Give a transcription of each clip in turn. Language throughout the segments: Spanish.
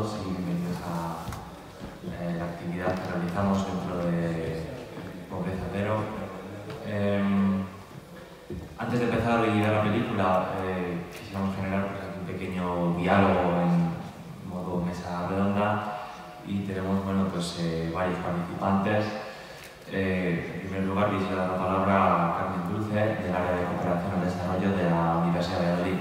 todos y bienvenidos a la actividad que realizamos dentro de Pobreza Cero. Antes de empezar y ver la película, quisiéramos generar un pequeño diálogo en modo mesa redonda y tenemos varios participantes. En primer lugar, quisiera dar la palabra a Carmen Dulce, del área de cooperación al desarrollo de la Universidad de Valladolid.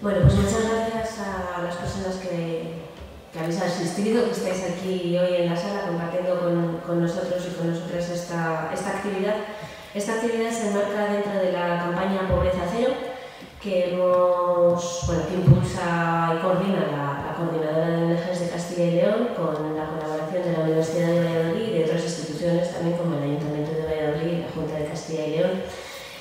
Bueno, pues muchas gracias a las personas que habéis asistido, que estáis aquí hoy en la sala compartiendo con nosotros y con nosotras esta actividad. Esta actividad se enmarca dentro de la campaña Pobreza Cero, que impulsa y coordina la Coordinadora de ONGs de Castilla y León con la colaboración de la Universidad de Valladolid y de otras instituciones, también como el Ayuntamiento de Valladolid y la Junta de Castilla y León.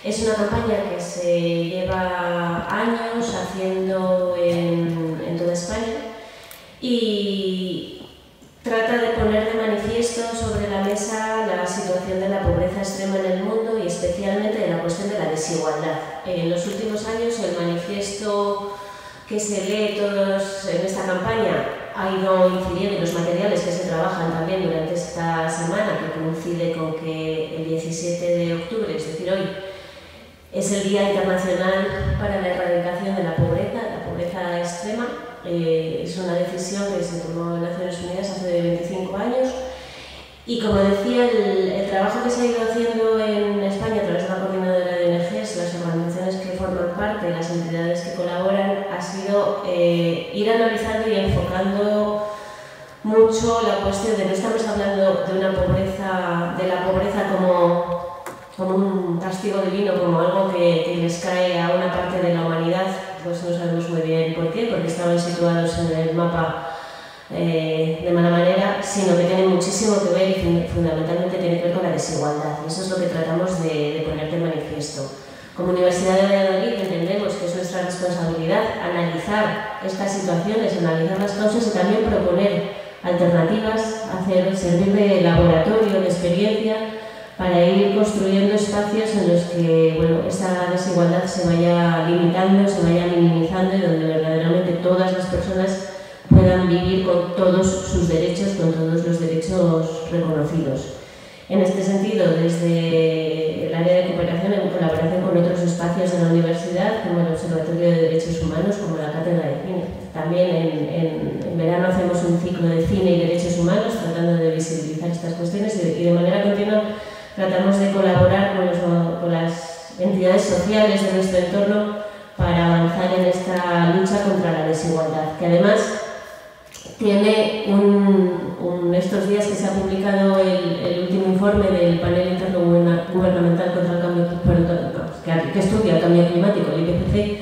Es una campaña que se lleva años haciendo en toda España y trata de poner de manifiesto sobre la mesa la situación de la pobreza extrema en el mundo y especialmente de la cuestión de la desigualdad. En los últimos años el manifiesto que se lee todos en esta campaña ha ido incidiendo en los materiales que se trabajan también durante esta semana, que coincide con que el 17 de octubre, es decir, hoy, es el Día Internacional para la Erradicación de la pobreza extrema. Es una decisión que se tomó en Naciones Unidas hace 25 años y, como decía, el trabajo que se ha ido haciendo en España a través de la Coordinadora de ONGs, las organizaciones que forman parte, las entidades que colaboran, ha sido ir analizando y enfocando mucho la cuestión de no estamos hablando de una pobreza, de la pobreza como un castigo divino, como algo que les cae a una parte de la humanidad, pues no sabemos muy bien por qué, porque estaban situados en el mapa de mala manera, sino que tiene muchísimo que ver y fundamentalmente tiene que ver con la desigualdad. Y eso es lo que tratamos de poner de manifiesto. Como Universidad de Valladolid entendemos que es nuestra responsabilidad analizar estas situaciones, analizar las causas y también proponer alternativas, servir de laboratorio, de experiencia, para ir construyendo espacios en los que esta desigualdad se vaya limitando, se vaya minimizando y donde verdaderamente todas las personas puedan vivir con todos sus derechos, con todos los derechos reconocidos. En este sentido, desde el área de cooperación, en colaboración con otros espacios de la universidad, como el Observatorio de Derechos Humanos, como la Cátedra de Cine. También en verano hacemos un ciclo de cine y derechos humanos, tratando de visibilizar estas cuestiones y de manera continua tratamos de colaborar con las entidades sociales de nuestro entorno para avanzar en esta lucha contra la desigualdad, que además tiene estos días que se ha publicado el último informe del Panel Intergubernamental contra el Cambio, que estudia el cambio climático, el IPCC,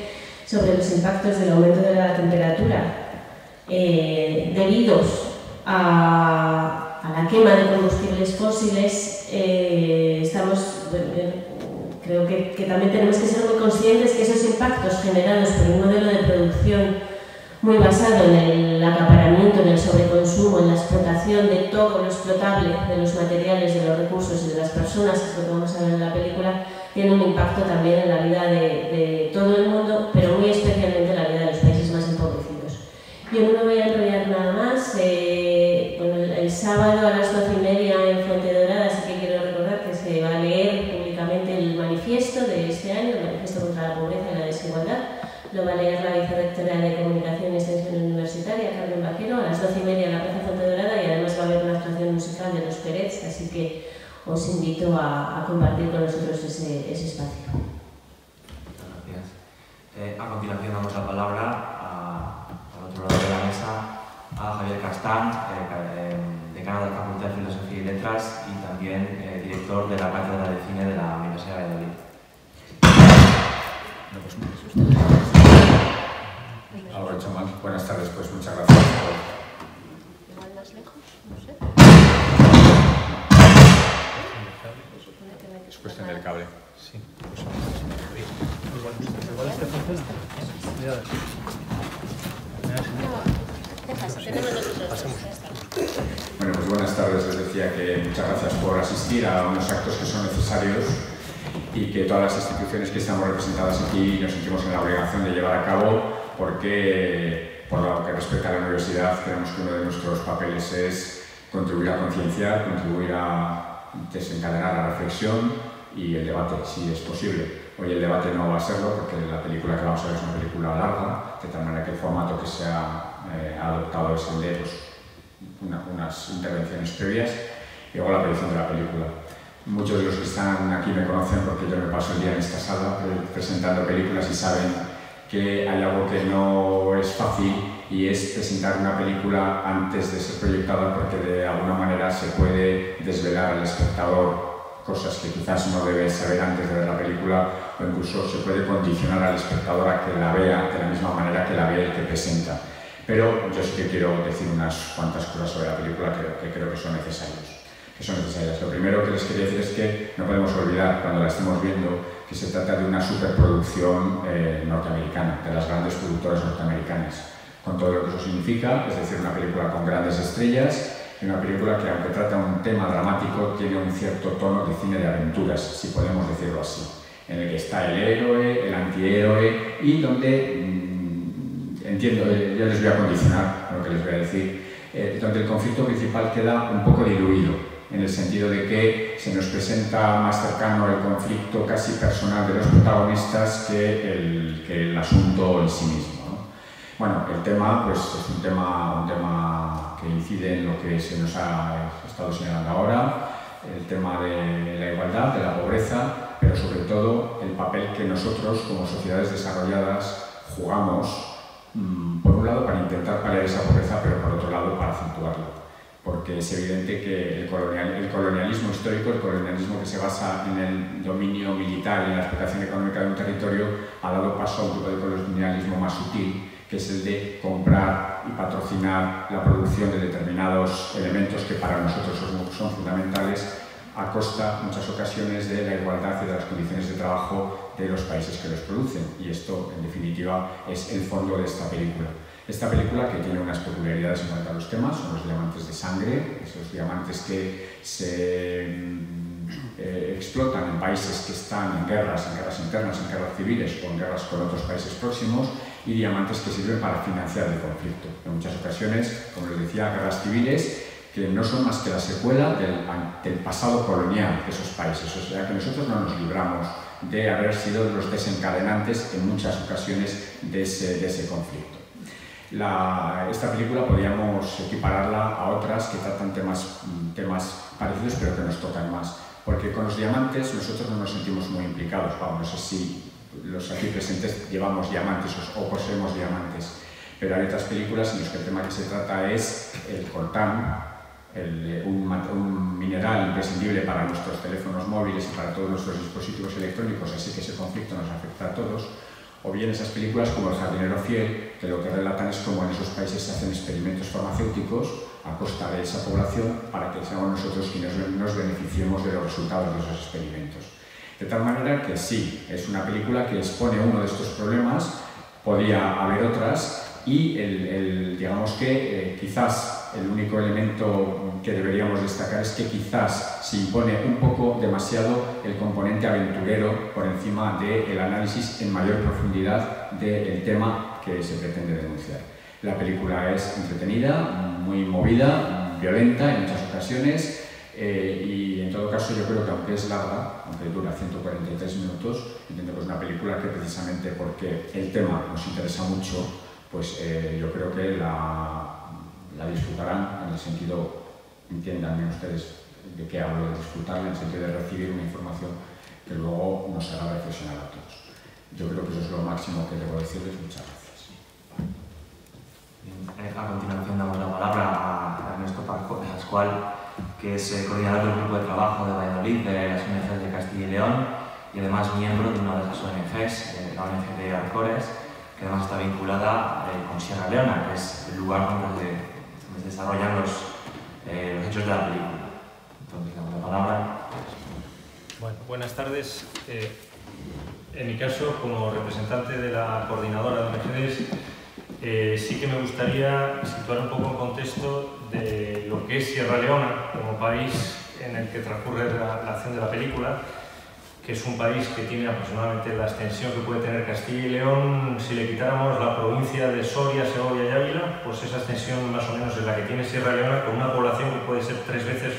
sobre los impactos del aumento de la temperatura debidos a la quema de combustibles fósiles. Creo que también tenemos que ser muy conscientes que esos impactos generados por un modelo de producción muy basado en el acaparamiento, en el sobreconsumo, en la explotación de todo lo explotable, de los materiales, de los recursos y de las personas, que es lo que vamos a ver en la película, tiene un impacto también en la vida de todo el mundo, pero muy especialmente en la vida de los países más empobrecidos. Yo no me voy a enrollar nada más. El sábado a las 12:30 en Fuente Dorada sí que quiero recordar que se va a leer públicamente el manifiesto de este año, el manifiesto contra la pobreza y la desigualdad. Lo va a leer la vicerrectora de Comunicación y Extensión Universitaria, Carmen Vaquero, a las 12:30 en la Plaza Fuente Dorada, y además va a haber una actuación musical de Los Pérez, así que os invito a compartir con nosotros ese espacio. Muchas gracias. A continuación damos la palabra al otro lado de la mesa a Javier Castán, decano de la Facultad de Filosofía y Letras y también director de la Cátedra de Cine de la Universidad de Valladolid. Algo hecho mal. Buenas tardes, pues muchas gracias por... Igual más lejos, no sé. Es cuestión del cable. Sí, igual este funciona. Pasemos. Bueno, pues buenas tardes. Les decía que muchas gracias por asistir a unos actos que son necesarios y que todas las instituciones que estamos representadas aquí nos sentimos en la obligación de llevar a cabo porque Por lo que respecta a la universidad, creemos que uno de nuestros papeles es contribuir a concienciar, contribuir a desencadenar la reflexión y el debate, si es posible. Hoy el debate no va a serlo porque la película que vamos a ver es una película larga, de tal manera que el formato que se ha adoptado es el de unas intervenciones previas y luego la proyección de la película. Muchos de los que están aquí me conocen porque yo me paso el día en esta sala presentando películas y saben que hay algo que no es fácil y es presentar una película antes de ser proyectada porque de alguna manera se puede desvelar al espectador cosas que quizás no debe saber antes de ver la película o incluso se puede condicionar al espectador a que la vea de la misma manera que la ve el que presenta. Pero yo sí que quiero decir unas cuantas cosas sobre la película que creo que son necesarias. Lo primero que les quería decir es que no podemos olvidar cuando la estemos viendo que se trata de una superproducción norteamericana, de las grandes productoras norteamericanas, con todo lo que eso significa, es decir, una película con grandes estrellas y una película que, aunque trata un tema dramático, tiene un cierto tono de cine de aventuras, si podemos decirlo así, en el que está el héroe, el antihéroe y donde, entiendo, yo les voy a condicionar lo que les voy a decir, donde el conflicto principal queda un poco diluido, en el sentido de que se nos presenta más cercano el conflicto casi personal de los protagonistas que el asunto en sí mismo, ¿no? Bueno, el tema pues, es un tema que incide en lo que se nos ha estado señalando ahora, el tema de la igualdad, de la pobreza, pero sobre todo el papel que nosotros como sociedades desarrolladas jugamos, por un lado para intentar paliar esa pobreza, pero por otro lado para acentuarla. Porque es evidente que el colonialismo histórico, el colonialismo que se basa en el dominio militar y en la explotación económica de un territorio, ha dado paso a un tipo de colonialismo más sutil, que es el de comprar y patrocinar la producción de determinados elementos que para nosotros son fundamentales, a costa, en muchas ocasiones, de la igualdad y de las condiciones de trabajo de los países que los producen. Y esto, en definitiva, es el fondo de esta película. Esta película, que tiene unas peculiaridades en cuanto a los temas, son los diamantes de sangre, esos diamantes que se explotan en países que están en guerras internas, en guerras civiles o en guerras con otros países próximos, y diamantes que sirven para financiar el conflicto. En muchas ocasiones, como les decía, guerras civiles que no son más que la secuela del pasado colonial de esos países. O sea que nosotros no nos libramos de haber sido los desencadenantes en muchas ocasiones de ese conflicto. Esta película podríamos equipararla a otras que tratan temas parecidos pero que nos tocan más, porque con los diamantes nosotros no nos sentimos muy implicados. Vamos, no sé si los aquí presentes llevamos diamantes o poseemos diamantes, pero hay otras películas en las que el tema que se trata es el coltán, un mineral imprescindible para nuestros teléfonos móviles y para todos nuestros dispositivos electrónicos, así que ese conflicto nos afecta a todos. O bien esas películas como El jardinero fiel, que lo que relatan es cómo en esos países se hacen experimentos farmacéuticos a costa de esa población para que seamos nosotros quienes nos beneficiemos de los resultados de esos experimentos. De tal manera que sí, es una película que expone uno de estos problemas, podría haber otras, y digamos que quizás el único elemento que deberíamos destacar es que quizás se impone un poco demasiado el componente aventurero por encima del análisis en mayor profundidad del tema que se pretende denunciar. La película es entretenida, muy movida, violenta en muchas ocasiones, y en todo caso yo creo que aunque es larga, aunque dura 143 minutos, entiendo que es una película que precisamente porque el tema nos interesa mucho, pues yo creo que la disfrutarán en el sentido, entiendan bien ustedes de qué hablo, de disfrutarla, en el sentido de recibir una información que luego nos hará reflexionar a todos. Yo creo que eso es lo máximo que debo decirles. Muchas gracias. Bien, a continuación damos la palabra a Ernesto Pascual, que es coordinador del grupo de trabajo de Valladolid de las ONGs de Castilla y León y además miembro de una de las ONGs, la ONG de Arcores, que además está vinculada con Sierra Leona, que es el lugar donde se desarrollan los hechos de la película. Entonces, damos la palabra. Bueno, buenas tardes. En mi caso, como representante de la coordinadora de ONGs, sí que me gustaría situar un poco en contexto de lo que es Sierra Leona como país en el que transcurre la acción de la película, que es un país que tiene aproximadamente la extensión que puede tener Castilla y León. Si le quitáramos la provincia de Soria, Segovia y Ávila, pues esa extensión más o menos es la que tiene Sierra Leona, con una población que puede ser tres veces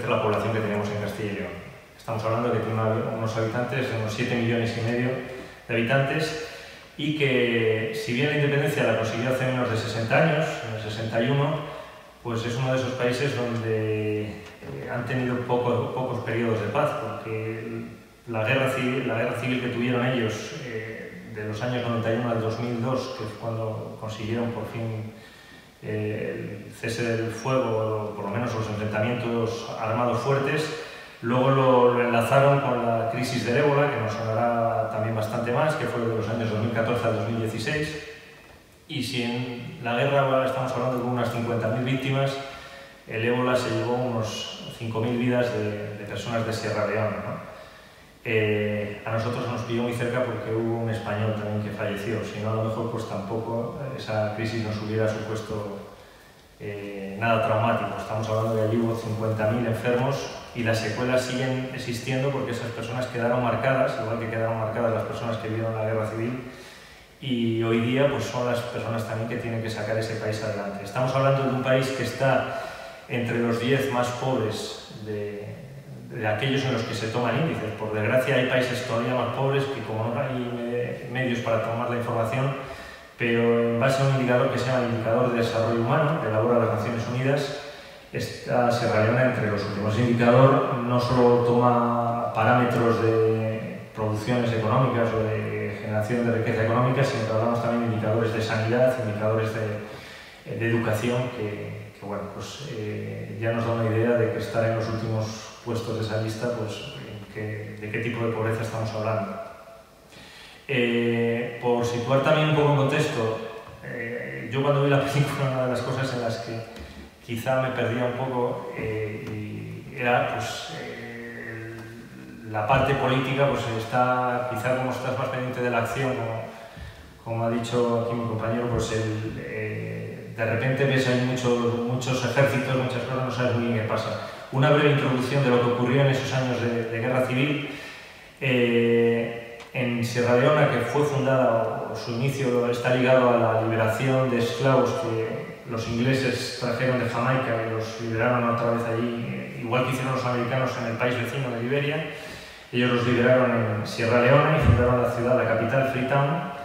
la población que tenemos en Castilla y León. Estamos hablando de que tiene unos habitantes, de unos 7,5 millones de habitantes, y que si bien la independencia la consiguió hace menos de 60 años, en el 61, pues es uno de esos países donde han tenido pocos periodos de paz, porque la guerra civil que tuvieron ellos de los años 91 al 2002, que es cuando consiguieron por fin el cese del fuego, o por lo menos los enfrentamientos armados fuertes, luego lo enlazaron con la crisis del ébola, que nos sonará también bastante más, que fue de los años 2014 al 2016, y si en la guerra estamos hablando de unas 50.000 víctimas, el ébola se llevó unos 5.000 vidas de personas de Sierra Leona, ¿no? A nosotros nos pilló muy cerca porque hubo un español también que falleció, si no a lo mejor pues tampoco esa crisis nos hubiera supuesto nada traumático. Estamos hablando de allí hubo 50.000 enfermos y las secuelas siguen existiendo porque esas personas quedaron marcadas, igual que quedaron marcadas las personas que vieron la guerra civil, y hoy día pues son las personas también que tienen que sacar ese país adelante. Estamos hablando de un país que está entre los 10 más pobres de aquellos en los que se toman índices. Por desgracia hay países todavía más pobres que, como no hay medios para tomar la información, pero en base a un indicador que se llama el Indicador de Desarrollo Humano, que elabora las Naciones Unidas, está Sierra Leona entre los últimos. Ese indicador no solo toma parámetros de producciones económicas o de generación de riqueza económica, sino que hablamos también de indicadores de sanidad, indicadores de educación, que bueno, pues ya nos da una idea de que estar en los últimos puestos de esa lista, pues de qué tipo de pobreza estamos hablando. Por situar también un poco en contexto, yo cuando vi la película, una de las cosas en las que quizá me perdía un poco era pues, la parte política, pues está, quizá como estás más pendiente de la acción, como ha dicho aquí mi compañero, pues de repente ves ahí muchos ejércitos, muchas cosas, no sabes muy bien qué pasa. Una breve introducción de lo que ocurrió en esos años de guerra civil. En Sierra Leona, que fue fundada, o su inicio está ligado a la liberación de esclavos que los ingleses trajeron de Jamaica y los liberaron otra vez allí, igual que hicieron los americanos en el país vecino de Liberia. Ellos los liberaron en Sierra Leona y fundaron la ciudad, la capital, Freetown,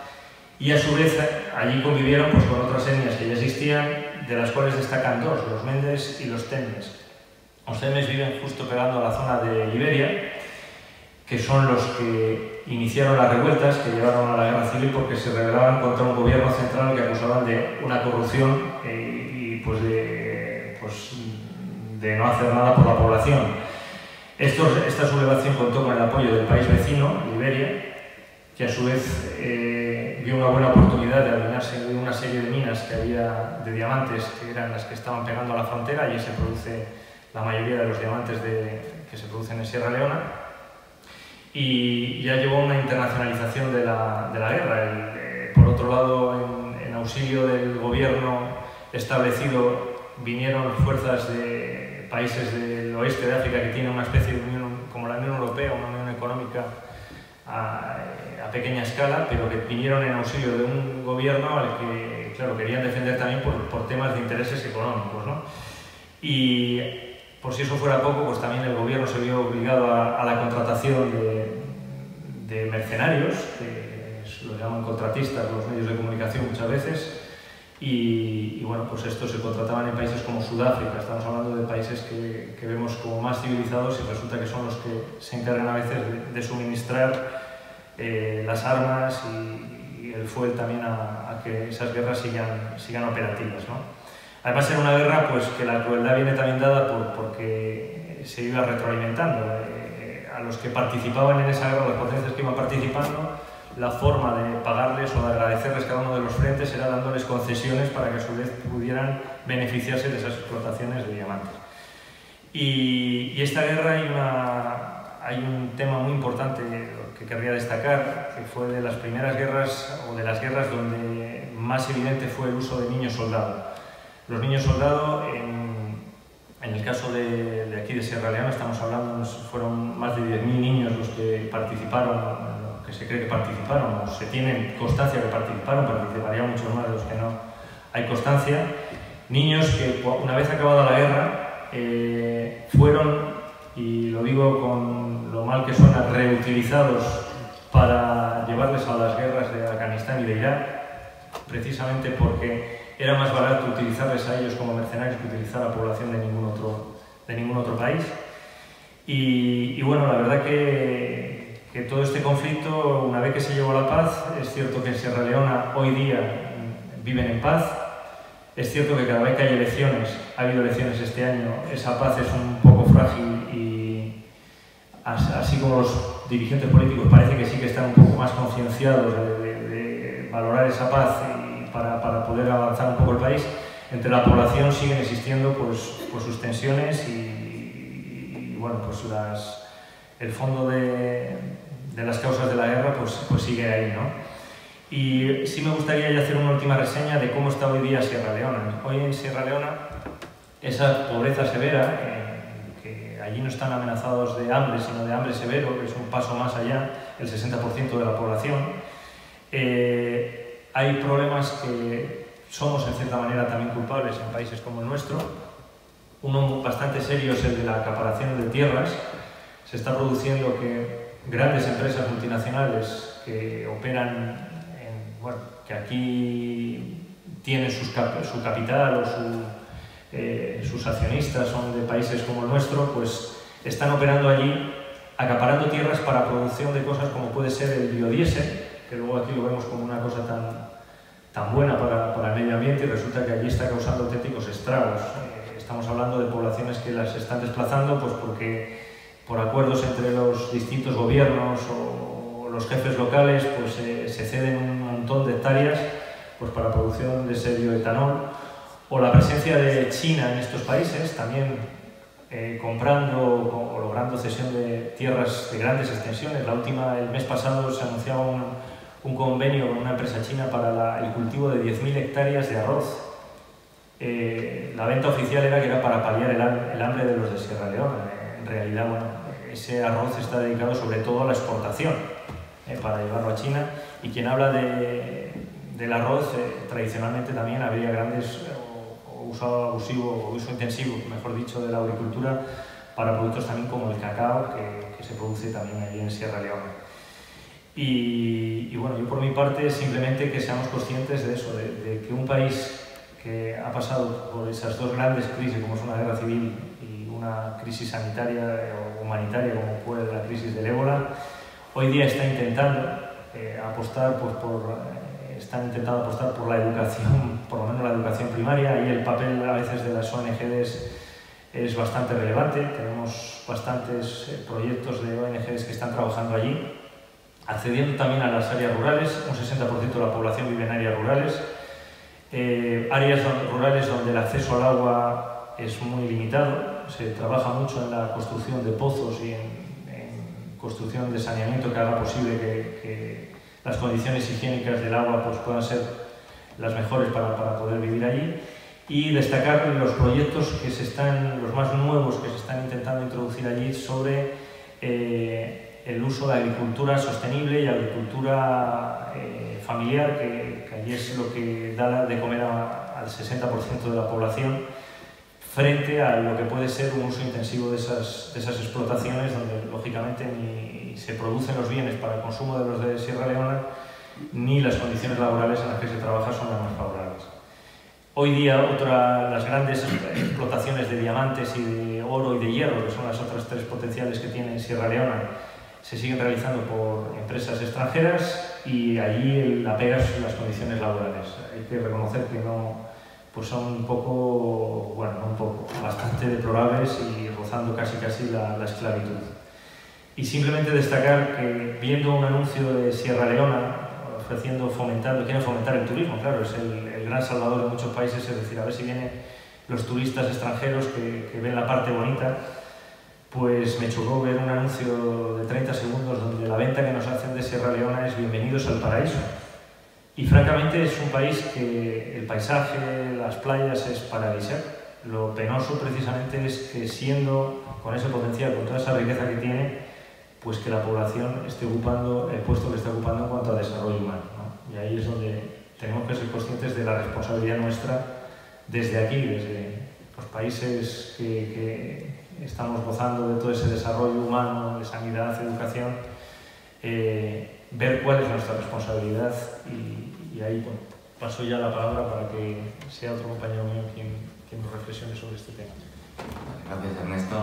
y a su vez allí convivieron pues, con otras etnias que ya existían, de las cuales destacan dos, los Mendes y los Temes. Los Temes viven justo pegando a la zona de Liberia, que son los que iniciaron las revueltas que llevaron a la guerra civil porque se rebelaban contra un gobierno central que acusaban de una corrupción y de no hacer nada por la población. Esta sublevación contó con el apoyo del país vecino, Liberia, que a su vez vio una buena oportunidad de adueñarse de una serie de minas que había de diamantes, que eran las que estaban pegando a la frontera, y se produce la mayoría de los diamantes que se producen en Sierra Leona, y ya llevó una internacionalización de la guerra. Por otro lado, en auxilio del gobierno establecido, vinieron fuerzas de países del oeste de África que tienen una especie de unión, como la Unión Europea, una unión económica a pequeña escala, pero que vinieron en auxilio de un gobierno al que, claro, querían defender también por temas de intereses económicos, ¿no? Y por si eso fuera poco, pues también el gobierno se vio obligado a la contratación de mercenarios, que lo llaman contratistas los medios de comunicación muchas veces, y bueno, pues estos se contrataban en países como Sudáfrica. Estamos hablando de países que vemos como más civilizados, y resulta que son los que se encargan a veces de suministrar las armas y el fuel también a que esas guerras sigan operativas, ¿no? Además era una guerra pues, que la crueldad viene también dada porque se iba retroalimentando. A los que participaban en esa guerra, las potencias que iban participando, la forma de pagarles o de agradecerles cada uno de los frentes era dándoles concesiones para que a su vez pudieran beneficiarse de esas explotaciones de diamantes. Y esta guerra hay un tema muy importante que querría destacar, que fue de las primeras guerras, o de las guerras donde más evidente fue el uso de niños soldado. Los niños soldado En el caso de aquí de Sierra Leona estamos hablando, fueron más de 10.000 niños los que participaron, que se cree que participaron, o se tiene constancia que participarían muchos más de los que no hay constancia. Niños que una vez acabada la guerra fueron, y lo digo con lo mal que suena, reutilizados para llevarles a las guerras de Afganistán y de Irak, precisamente porque era más barato utilizarles a ellos como mercenarios que utilizar a la población de ningún otro país. Y bueno, la verdad que todo este conflicto, una vez que se llegó a la paz, es cierto que en Sierra Leona hoy día viven en paz. Es cierto que cada vez que hay elecciones, ha habido elecciones este año, esa paz es un poco frágil y así como los dirigentes políticos parece que sí que están un poco más concienciados de valorar esa paz y para poder avanzar un poco el país, entre la población siguen existiendo pues sus tensiones y bueno, pues el fondo de las causas de la guerra pues sigue ahí, ¿no? Y sí me gustaría ya hacer una última reseña de cómo está hoy día Sierra Leona. Hoy en Sierra Leona, esa pobreza severa, que allí no están amenazados de hambre, sino de hambre severo, que es un paso más allá, el 60% de la población, hay problemas que somos en cierta manera también culpables en países como el nuestro. Uno bastante serio es el de la acaparación de tierras. Se está produciendo que grandes empresas multinacionales que operan que aquí tienen su capital o sus accionistas son de países como el nuestro, pues están operando allí, acaparando tierras para producción de cosas como puede ser el biodiesel, que luego aquí lo vemos como una cosa tan buena para el medio ambiente, y resulta que allí está causando auténticos estragos. Estamos hablando de poblaciones que las están desplazando pues porque por acuerdos entre los distintos gobiernos o los jefes locales pues se ceden un montón de hectáreas pues para producción de ese bioetanol, o la presencia de China en estos países también comprando o logrando cesión de tierras de grandes extensiones. La última, el mes pasado, se anunciaba un convenio con una empresa china para el cultivo de 10.000 hectáreas de arroz. La venta oficial era que era para paliar el hambre de los de Sierra Leona. En realidad, bueno, ese arroz está dedicado sobre todo a la exportación, para llevarlo a China, y quien habla del arroz, tradicionalmente también habría grandes uso abusivo o uso intensivo, mejor dicho, de la agricultura para productos también como el cacao que se produce también allí en Sierra Leona. Y bueno, yo por mi parte simplemente que seamos conscientes de eso, de que un país que ha pasado por esas dos grandes crisis como es una guerra civil y una crisis sanitaria o humanitaria como fue la crisis del ébola, hoy día está intentando apostar están intentando apostar por la educación, por lo menos la educación primaria, y el papel a veces de las ONGs es bastante relevante. Tenemos bastantes proyectos de ONGs que están trabajando allí, accediendo también a las áreas rurales. Un 60% de la población vive en áreas rurales, áreas rurales donde el acceso al agua es muy limitado. Se trabaja mucho en la construcción de pozos y en construcción de saneamiento que haga posible que las condiciones higiénicas del agua pues, puedan ser las mejores para poder vivir allí, y destacar los proyectos los más nuevos que se están intentando introducir allí sobre el uso de agricultura sostenible y agricultura familiar, que allí es lo que da de comer al 60% de la población, frente a lo que puede ser un uso intensivo de esas explotaciones, donde lógicamente ni se producen los bienes para el consumo de los de Sierra Leona, ni las condiciones laborales en las que se trabaja son las más favorables. Hoy día las grandes explotaciones de diamantes y de oro y de hierro, que son las otras tres potenciales que tiene Sierra Leona, se siguen realizando por empresas extranjeras, y allí la pega son las condiciones laborales. Hay que reconocer que pues son bastante deplorables y rozando casi la esclavitud. Y simplemente destacar que, viendo un anuncio de Sierra Leona quieren fomentar el turismo, claro, es el gran salvador de muchos países, es decir, a ver si vienen los turistas extranjeros que ven la parte bonita. Pues me chocó ver un anuncio de 30 segundos donde la venta que nos hacen de Sierra Leona es bienvenidos al paraíso. Y francamente es un país que el paisaje, las playas es paradisíaco. lo penoso precisamente es que siendo con ese potencial, con toda esa riqueza que tiene, pues que la población esté ocupando el puesto que está ocupando en cuanto a desarrollo humano, ¿no? Y ahí es donde tenemos que ser conscientes de la responsabilidad nuestra desde aquí, desde los países que estamos gozando de todo ese desarrollo humano, de sanidad, educación, ver cuál es nuestra responsabilidad y ahí bueno, paso ya la palabra para que sea otro compañero mío quien nos reflexione sobre este tema. Gracias, Ernesto.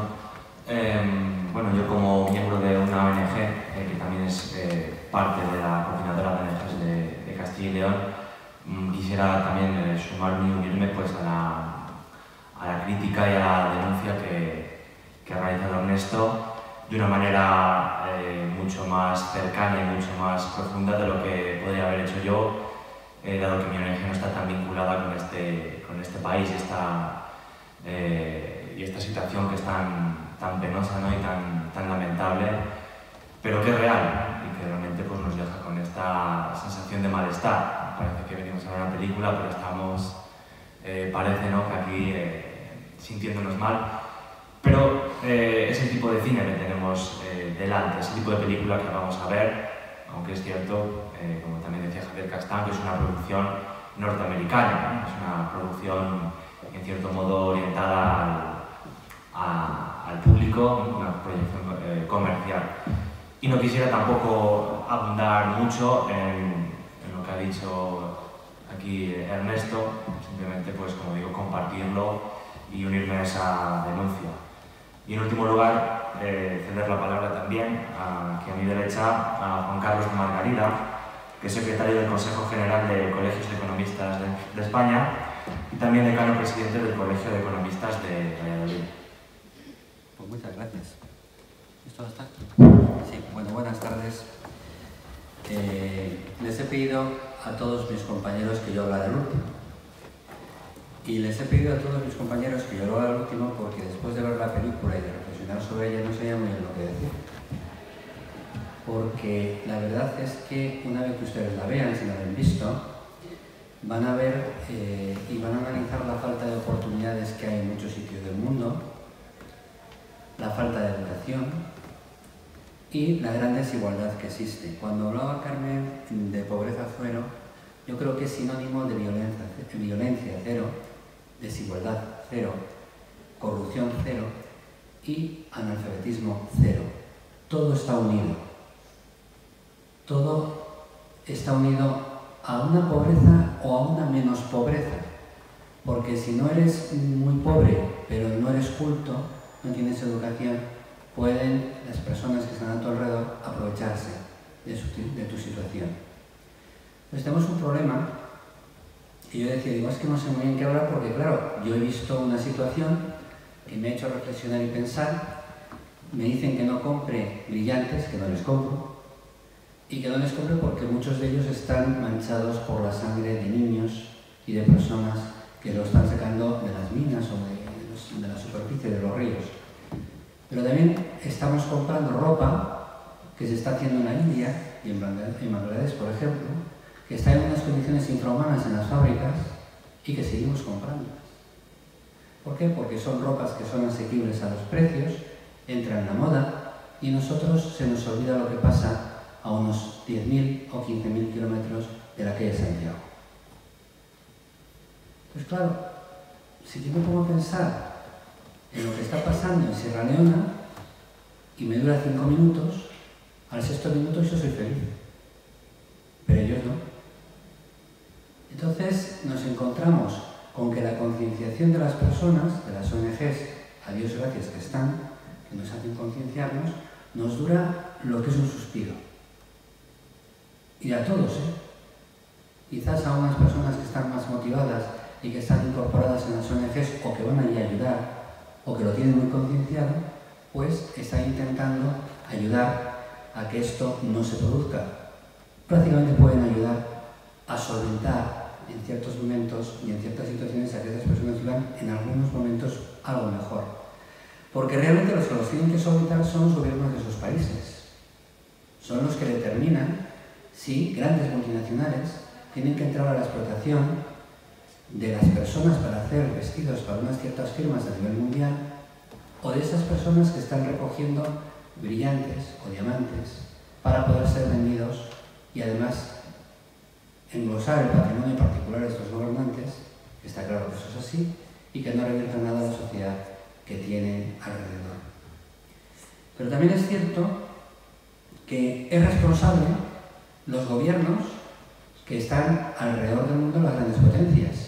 Bueno, yo como miembro de una ONG, que también es parte de la coordinadora de ONGs de Castilla y León, quisiera también sumarme y unirme pues, a la crítica y a la denuncia que ha realizado Ernesto de una manera mucho más cercana y mucho más profunda de lo que podría haber hecho yo, dado que mi ONG no está tan vinculada con este país y esta situación que es tan penosa, ¿no? Y tan lamentable, pero que es real y que realmente pues, nos deja con esta sensación de malestar. Parece que venimos a ver una película, pero estamos, parece, ¿no? que aquí sintiéndonos mal. Pero es el tipo de cine que tenemos delante, es el tipo de película que vamos a ver, aunque es cierto, como también decía Javier Castán, que es una producción norteamericana, ¿no? Es una producción en cierto modo orientada al público, una proyección comercial. Y no quisiera tampoco abundar mucho en lo que ha dicho aquí Ernesto, simplemente, pues como digo, compartirlo y unirme a esa denuncia. Y en último lugar, ceder la palabra también aquí a mi derecha a Juan Carlos de Margarida, que es secretario del Consejo General de Colegios de Economistas de España y también decano presidente del Colegio de Economistas de Valladolid. Pues muchas gracias. ¿Esto va a estar? Sí, bueno, buenas tardes. Les he pedido a todos mis compañeros que yo hablara el último. Y les he pedido a todos mis compañeros que yo lo haga el último porque después de ver la película y de reflexionar sobre ella no sabía muy bien lo que decir. Porque la verdad es que una vez que ustedes la vean, si la han visto, van a ver y van a analizar la falta de oportunidades que hay en muchos sitios del mundo, la falta de educación y la gran desigualdad que existe. Cuando hablaba Carmen de pobreza cero, yo creo que es sinónimo de violencia cero, desigualdad cero, corrupción cero y analfabetismo cero. Todo está unido. Todo está unido a una pobreza o a una menos pobreza. Porque si no eres muy pobre, pero no eres culto, no tienes educación, pueden las personas que están a tu alrededor aprovecharse de tu situación. Pues tenemos un problema. Y yo decía, digo, es que no sé muy bien qué hablar porque, claro, yo he visto una situación que me ha hecho reflexionar y pensar. Me dicen que no compre brillantes, que no les compro. Y que no les compre porque muchos de ellos están manchados por la sangre de niños y de personas que lo están sacando de las minas o de la superficie de los ríos. Pero también estamos comprando ropa que se está haciendo en la India y en Bangladesh, por ejemplo, que está en unas condiciones infrahumanas en las fábricas y que seguimos comprando. ¿Por qué? Porque son ropas que son asequibles a los precios, entran en la moda y nosotros se nos olvida lo que pasa a unos 10.000 o 15.000 kilómetros de la calle Santiago. Pues claro, si yo me pongo a pensar en lo que está pasando en Sierra Leona y me dura 5 minutos, al sexto minuto yo soy feliz, pero ellos no. Entonces nos encontramos con que la concienciación de las personas, de las ONGs, a Dios gracias que están, que nos hacen concienciarnos, nos dura lo que es un suspiro. Y a todos, Quizás a unas personas que están más motivadas y que están incorporadas en las ONGs o que van a ir a ayudar o que lo tienen muy concienciado, pues están intentando ayudar a que esto no se produzca. Prácticamente pueden ayudar a solventar en ciertos momentos y en ciertas situaciones a que esas personas vivan en algunos momentos algo mejor. Porque realmente los que los tienen que solventar son los gobiernos de esos países. Son los que determinan si grandes multinacionales tienen que entrar a la explotación de las personas personas para hacer vestidos para unas ciertas firmas a nivel mundial, o de esas personas que están recogiendo brillantes o diamantes para poder ser vendidos y además englosar el patrimonio particular de estos gobernantes, que está claro que eso es así, y que no revierta nada a la sociedad que tiene alrededor. Pero también es cierto que es responsable los gobiernos que están alrededor del mundo, las grandes potencias.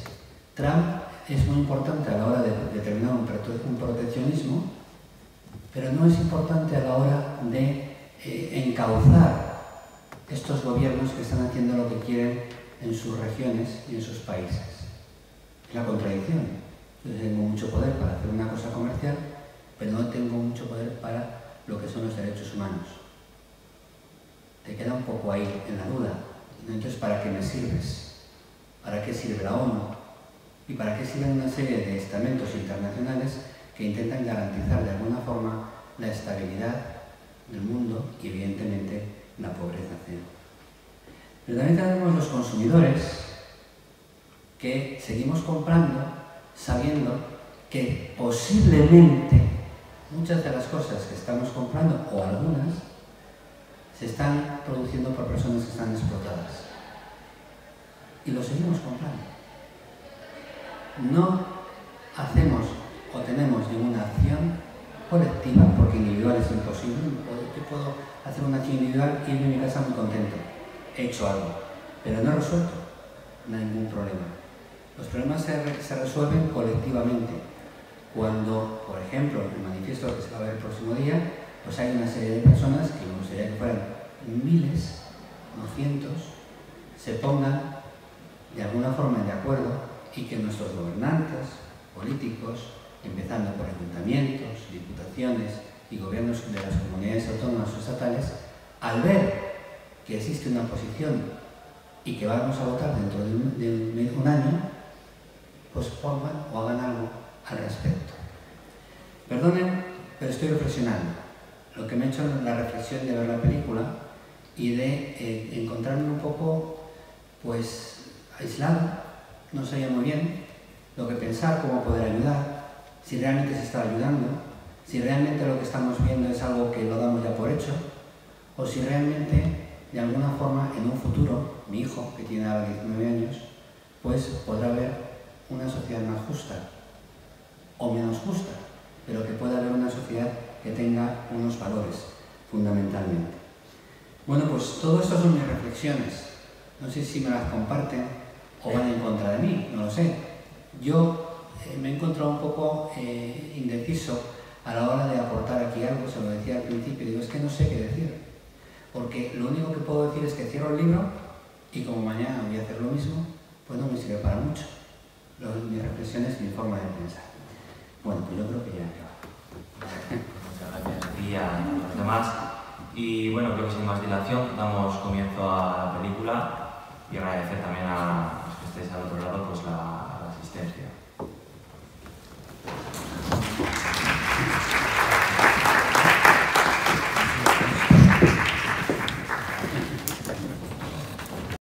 Trump es muy importante a la hora de determinar un proteccionismo, pero no es importante a la hora de encauzar estos gobiernos que están haciendo lo que quieren en sus regiones y en sus países. Es la contradicción. Yo tengo mucho poder para hacer una cosa comercial, pero no tengo mucho poder para lo que son los derechos humanos. Te queda un poco ahí en la duda. Entonces, ¿para qué me sirves? ¿Para qué sirve la ONU? ¿Y para qué sirven una serie de estamentos internacionales que intentan garantizar de alguna forma la estabilidad del mundo y, evidentemente, la pobreza cero? Pero también tenemos los consumidores que seguimos comprando sabiendo que posiblemente muchas de las cosas que estamos comprando, o algunas, se están produciendo por personas que están explotadas. Y lo seguimos comprando. No hacemos o tenemos ninguna acción colectiva, porque individual es imposible. Yo puedo hacer una acción individual y irme a mi casa muy contento. He hecho algo, pero no he resuelto ningún problema. Los problemas se resuelven colectivamente. Cuando, por ejemplo, en el manifiesto que se va a ver el próximo día, pues hay una serie de personas que me gustaría que fueran miles, no cientos, se pongan de alguna forma de acuerdo y que nuestros gobernantes, políticos, empezando por ayuntamientos, diputaciones y gobiernos de las comunidades autónomas o estatales, al ver que existe una posición y que vamos a votar dentro de un año, pues pongan o hagan algo al respecto. Perdonen, pero estoy reflexionando. Lo que me ha hecho la reflexión de ver la película y de encontrarme un poco, pues, aislado, no sabía muy bien lo que pensar, cómo poder ayudar, si realmente se está ayudando, si realmente lo que estamos viendo es algo que lo damos ya por hecho, o si realmente, de alguna forma, en un futuro, mi hijo, que tiene ahora 19 años, pues podrá haber una sociedad más justa, o menos justa, pero que pueda haber una sociedad que tenga unos valores, fundamentalmente. Bueno, pues todo esto son mis reflexiones. No sé si me las comparten o van en contra de mí, no lo sé. Yo me he encontrado un poco indeciso a la hora de aportar aquí algo, se lo decía al principio, digo, es que no sé qué decir. Porque lo único que puedo decir es que cierro el libro y como mañana voy a hacer lo mismo, pues no me sirve para mucho. Mis reflexiones y mi forma de pensar. Bueno, pues yo creo que ya he acabado. Muchas gracias a ti y a los demás. Y bueno, creo que sin más dilación damos comienzo a la película y agradecer también a los que estéis al otro lado pues la